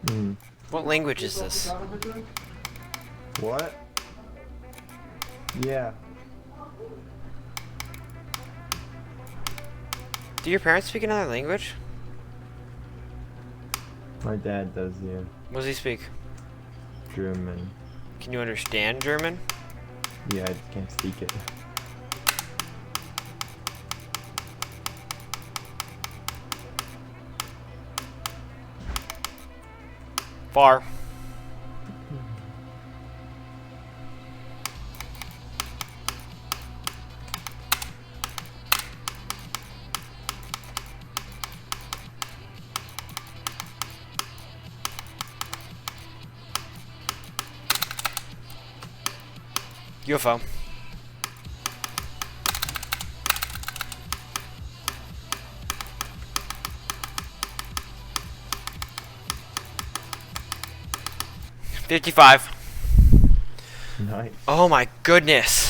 Mm. What language is this? What? Yeah. Do your parents speak another language? My dad does, yeah. What does he speak? German. Can you understand German? Yeah, I just can't speak it. Far. UFO. $55. Nice. Oh my goodness.